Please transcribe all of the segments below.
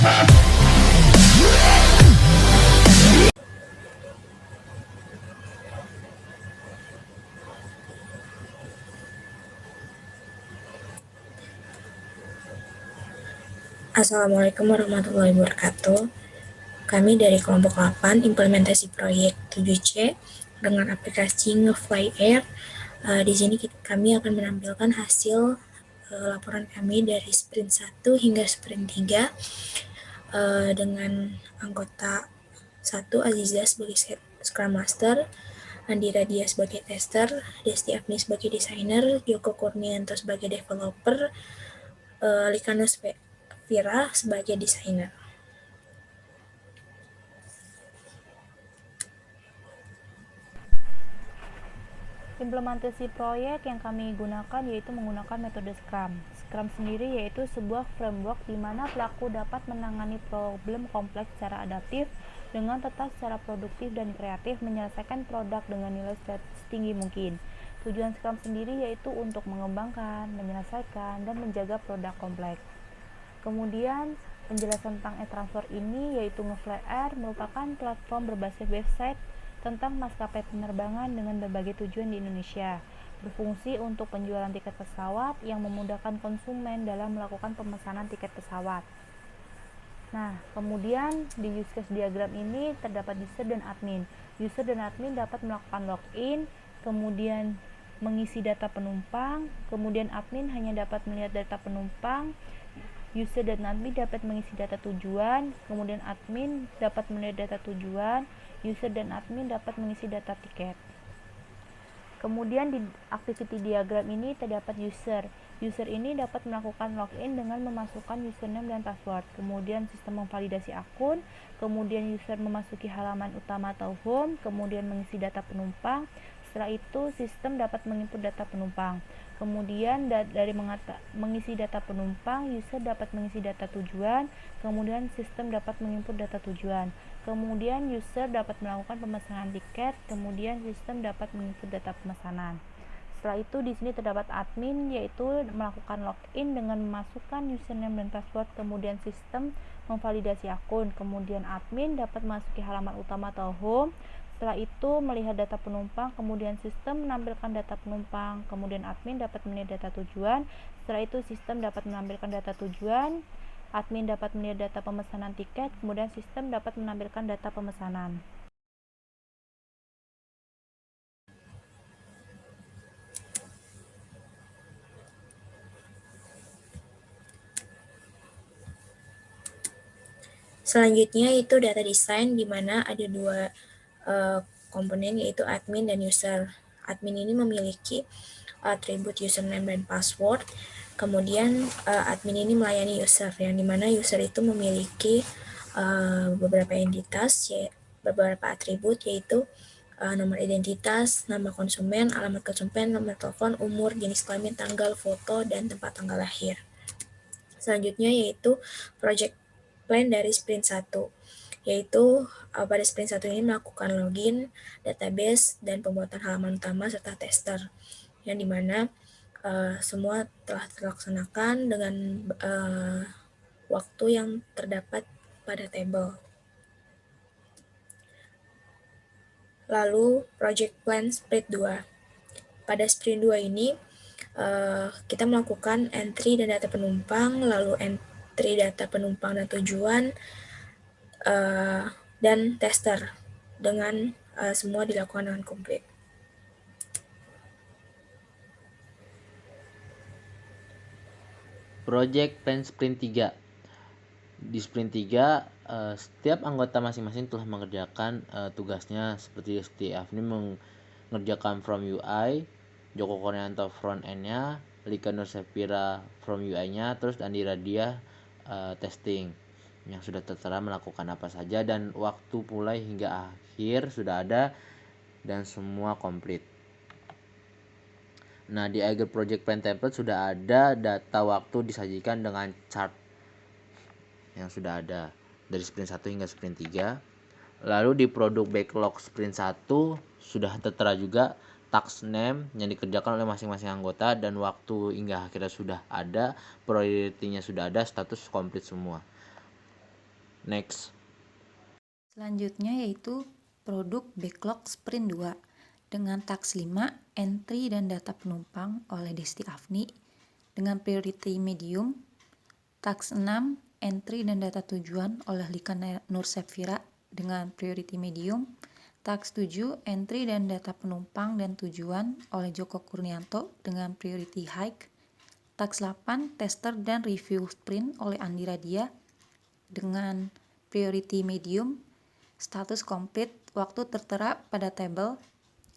Assalamualaikum warahmatullahi wabarakatuh. Kami dari kelompok 8 implementasi proyek 7C dengan aplikasi Ngefly Air. Di sini kami akan menampilkan hasil laporan kami dari sprint 1 hingga sprint 3 dengan anggota 1 Aziza sebagai Scrum Master, Andi Radia sebagai tester, Desti Afni sebagai desainer, Joko Kurnianto sebagai developer, Likanus Vira sebagai desainer. Implementasi proyek yang kami gunakan yaitu menggunakan metode Scrum. Scrum sendiri yaitu sebuah framework di mana pelaku dapat menangani problem kompleks secara adaptif dengan tetap secara produktif dan kreatif menyelesaikan produk dengan nilai setinggi mungkin. Tujuan Scrum sendiri yaitu untuk mengembangkan, menyelesaikan, dan menjaga produk kompleks. Kemudian penjelasan tentang e-transfer ini yaitu Ngefly Air merupakan platform berbasis website tentang maskapai penerbangan dengan berbagai tujuan di Indonesia, berfungsi untuk penjualan tiket pesawat yang memudahkan konsumen dalam melakukan pemesanan tiket pesawat. Nah, kemudian di use case diagram ini terdapat user dan admin. User dan admin dapat melakukan login, kemudian mengisi data penumpang, kemudian admin hanya dapat melihat data penumpang. User dan admin dapat mengisi data tujuan, kemudian admin dapat melihat data tujuan, user dan admin dapat mengisi data tiket. Kemudian di activity diagram ini terdapat user. User ini dapat melakukan login dengan memasukkan username dan password. Kemudian sistem memvalidasi akun, kemudian user memasuki halaman utama atau home, kemudian mengisi data penumpang. Setelah itu sistem dapat menginput data penumpang. Kemudian dari mengisi data penumpang, user dapat mengisi data tujuan, kemudian sistem dapat menginput data tujuan. Kemudian user dapat melakukan pemesanan tiket, kemudian sistem dapat menginput data pemesanan. Setelah itu di sini terdapat admin yaitu melakukan login dengan memasukkan username dan password, kemudian sistem memvalidasi akun, kemudian admin dapat memasuki halaman utama atau home. Setelah itu melihat data penumpang, kemudian sistem menampilkan data penumpang, kemudian admin dapat melihat data tujuan. Setelah itu sistem dapat menampilkan data tujuan, admin dapat melihat data pemesanan tiket, kemudian sistem dapat menampilkan data pemesanan. Selanjutnya itu data design, di mana ada dua komponen yaitu admin dan user. Admin ini memiliki atribut username dan password. Kemudian admin ini melayani user, yang dimana user itu memiliki beberapa entitas, beberapa atribut yaitu nomor identitas, nama konsumen, alamat konsumen, nomor telepon, umur, jenis kelamin, tanggal, foto, dan tempat tanggal lahir. Selanjutnya yaitu project plan dari sprint 1, yaitu pada sprint 1 ini melakukan login, database, dan pembuatan halaman utama serta tester, yang dimana semua telah terlaksanakan dengan waktu yang terdapat pada tabel. Lalu project plan sprint 2. Pada sprint 2 ini kita melakukan entry dan data penumpang, lalu entry data penumpang dan tujuan, dan tester dengan semua dilakukan dengan komplit. Project Plan Sprint 3. Di Sprint 3, setiap anggota masing-masing telah mengerjakan tugasnya seperti Desti Afni mengerjakan from UI, Joko Kornianto front end-nya, Lika Nur Sepira from UI-nya, terus Andi Radia testing yang sudah tertera melakukan apa saja, dan waktu mulai hingga akhir sudah ada dan semua komplit. Nah, di Agile Project Plan Template sudah ada data waktu disajikan dengan chart yang sudah ada dari sprint 1 hingga sprint 3. Lalu di produk backlog sprint 1 sudah tertera juga task name yang dikerjakan oleh masing-masing anggota dan waktu hingga akhirnya sudah ada, priority-nya sudah ada, status komplit semua. Next. Selanjutnya yaitu produk backlog sprint 2 dengan task 5 entry dan data penumpang oleh Desti Afni dengan priority medium, task 6 entry dan data tujuan oleh Lika Nur Sepfira dengan priority medium, task 7 entry dan data penumpang dan tujuan oleh Joko Kurnianto dengan priority high, task 8 tester dan review sprint oleh Andi Radia dengan priority medium, status complete, waktu tertera pada table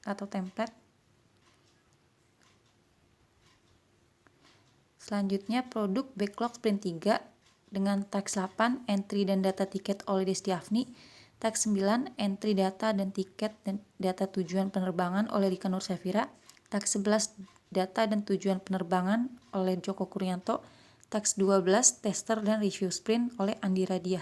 atau template. Selanjutnya produk backlog sprint 3 dengan task 8 entry dan data tiket oleh Desti Afni, task 9 entry data dan tiket dan data tujuan penerbangan oleh Lika Nur Sepfira, task 11 data dan tujuan penerbangan oleh Joko Kurnianto, task 12 tester dan review sprint oleh Andi Radia.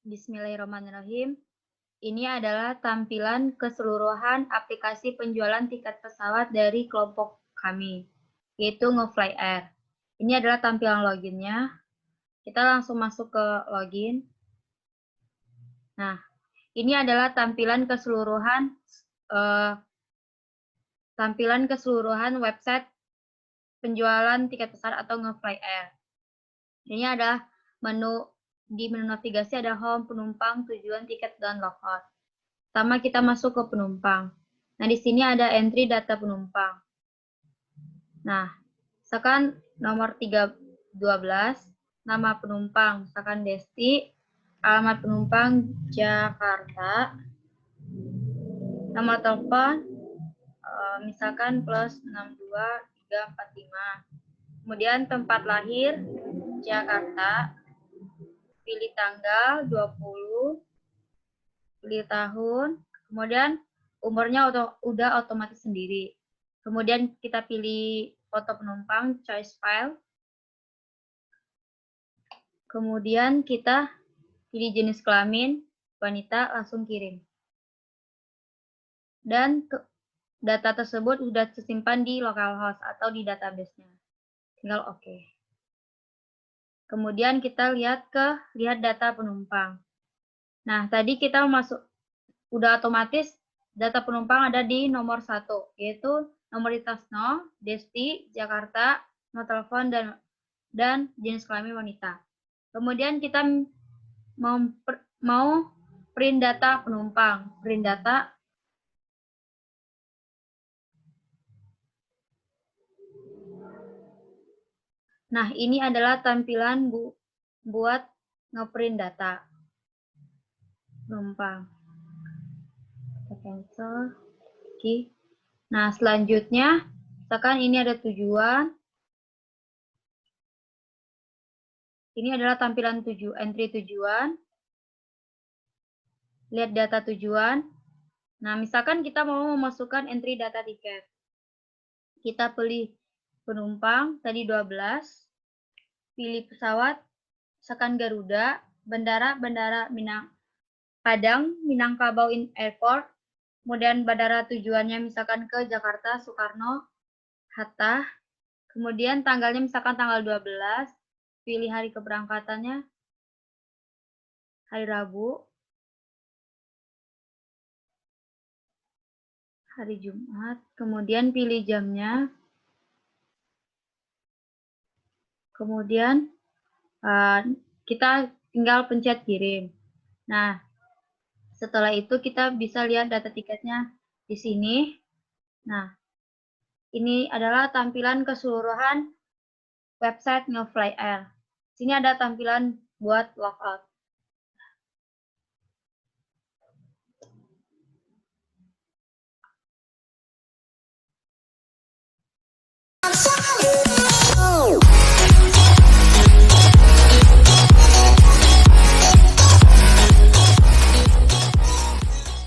Bismillahirrahmanirrahim. Ini adalah tampilan keseluruhan aplikasi penjualan tiket pesawat dari kelompok kami, yaitu Ngefly Air. Ini adalah tampilan loginnya. Kita langsung masuk ke login. Nah, ini adalah tampilan keseluruhan website penjualan tiket pesawat atau Ngefly Air. Ini adalah di menu navigasi ada home, penumpang, tujuan, tiket, dan logout. Pertama kita masuk ke penumpang. Nah, di sini ada entry data penumpang. Nah, misalkan nomor 312, nama penumpang, misalkan Desti, alamat penumpang Jakarta, nomor telepon, misalkan plus 62345. Kemudian tempat lahir, Jakarta, pilih tanggal 20, pilih tahun, kemudian umurnya udah otomatis sendiri. Kemudian kita pilih foto penumpang, choice file. Kemudian kita pilih jenis kelamin, wanita, langsung kirim. Dan data tersebut sudah tersimpan di localhost atau di database-nya. Tinggal oke. Kemudian kita lihat data penumpang. Nah, tadi kita udah otomatis data penumpang ada di nomor 1, yaitu nomor di tas 0, Desti, Jakarta, nomor telepon, dan jenis kelamin wanita. Kemudian kita mau print data penumpang. Print data. Nah, ini adalah tampilan buat ngeprint data penumpang. Kita cancel. Oke. Nah, selanjutnya, misalkan ini ada tujuan. Ini adalah tampilan entry tujuan. Lihat data tujuan. Nah, misalkan kita mau memasukkan entry data tiket. Kita pilih penumpang, tadi 12. Pilih pesawat, misalkan Garuda, bandara Padang, Minangkabau Airport. Kemudian bandara tujuannya misalkan ke Jakarta, Soekarno, Hatta. Kemudian tanggalnya misalkan tanggal 12. Pilih hari keberangkatannya, hari Rabu, hari Jumat. Kemudian pilih jamnya. Kemudian kita tinggal pencet kirim. Nah, setelah itu kita bisa lihat data tiketnya di sini. Nah, ini adalah tampilan keseluruhan website Ngefly Air. Sini ada tampilan buat logout.